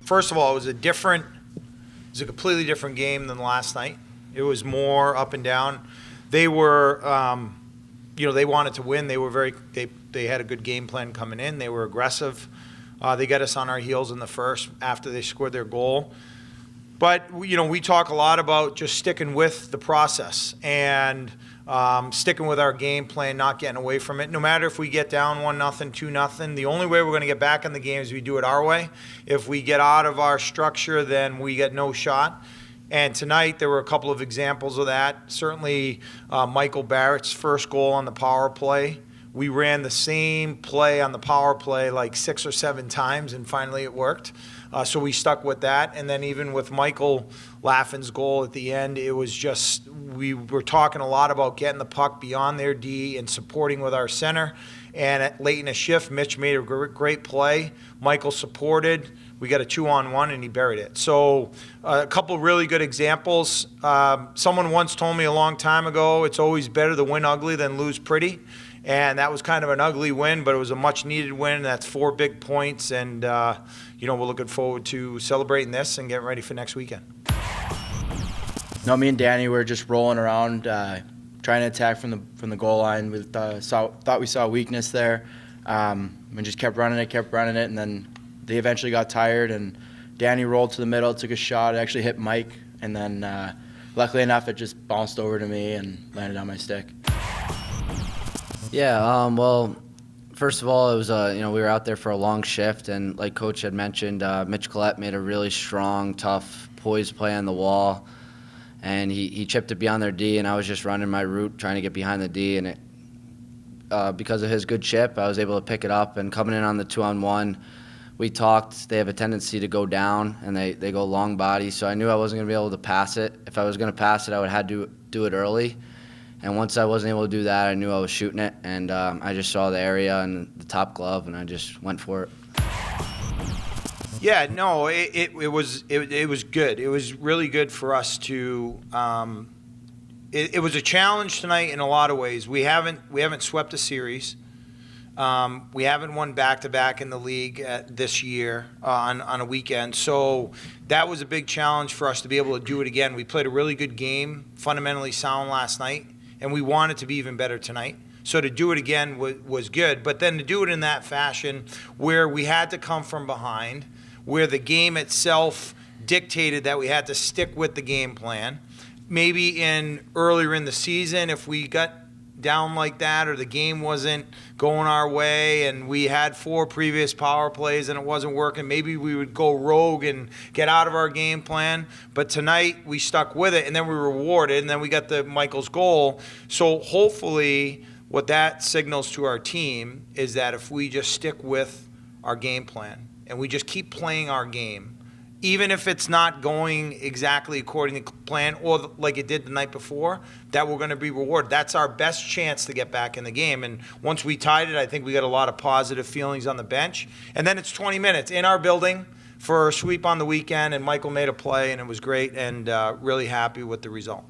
first of all, it was a completely different game than last night. It was more up and down. They were, they wanted to win. They were they had a good game plan coming in. They were aggressive. They got us on our heels in the first after they scored their goal. But, we talk a lot about just sticking with the process and sticking with our game plan, not getting away from it. No matter if we get down 1-0, 2-0, the only way we're going to get back in the game is we do it our way. If we get out of our structure, then we get no shot. And tonight there were a couple of examples of that. Certainly Michael Barrett's first goal on the power play. We ran the same play on the power play like 6 or 7 times, and finally it worked. So we stuck with that. And then even with Michael Laffin's goal at the end, it was just, we were talking a lot about getting the puck beyond their D and supporting with our center. And late in a shift, Mitch made a great play. Michael supported. We got a 2-on-1, and he buried it. So a couple really good examples. Someone once told me a long time ago, it's always better to win ugly than lose pretty. And that was kind of an ugly win, but it was a much-needed win. That's 4 big points, and we're looking forward to celebrating this and getting ready for next weekend. No, me and Danny were just rolling around, trying to attack from the goal line. We thought we saw weakness there. We just kept running it, and then they eventually got tired, and Danny rolled to the middle, took a shot, it actually hit Mike, and then luckily enough, it just bounced over to me and landed on my stick. Yeah, well, first of all, it was we were out there for a long shift, and like Coach had mentioned, Mitch Collette made a really strong, tough, poised play on the wall, and he chipped it beyond their D, and I was just running my route trying to get behind the D, and because of his good chip, I was able to pick it up, and coming in on the 2-on-1, we talked. They have a tendency to go down, and they go long body, so I knew I wasn't going to be able to pass it. If I was going to pass it, I would have had to do it early. And once I wasn't able to do that, I knew I was shooting it, and I just saw the area and the top glove, and I just went for it. Yeah, no, it was good. It was really good for us to. It was a challenge tonight in a lot of ways. We haven't swept a series. We haven't won back-to-back in the league this year on a weekend. So that was a big challenge for us to be able to do it again. We played a really good game, fundamentally sound last night, and we wanted to be even better tonight. So to do it again was good. But then to do it in that fashion where we had to come from behind, where the game itself dictated that we had to stick with the game plan. Maybe earlier in the season, if we got down like that or the game wasn't going our way and we had 4 previous power plays and it wasn't working, maybe we would go rogue and get out of our game plan. But tonight we stuck with it, and then we were rewarded, and then we got the Michael's goal. So hopefully what that signals to our team is that if we just stick with our game plan and we just keep playing our game, even if it's not going exactly according to plan or like it did the night before, that we're going to be rewarded. That's our best chance to get back in the game. And once we tied it, I think we got a lot of positive feelings on the bench. And then it's 20 minutes in our building for a sweep on the weekend, and Michael made a play, and it was great, and really happy with the result.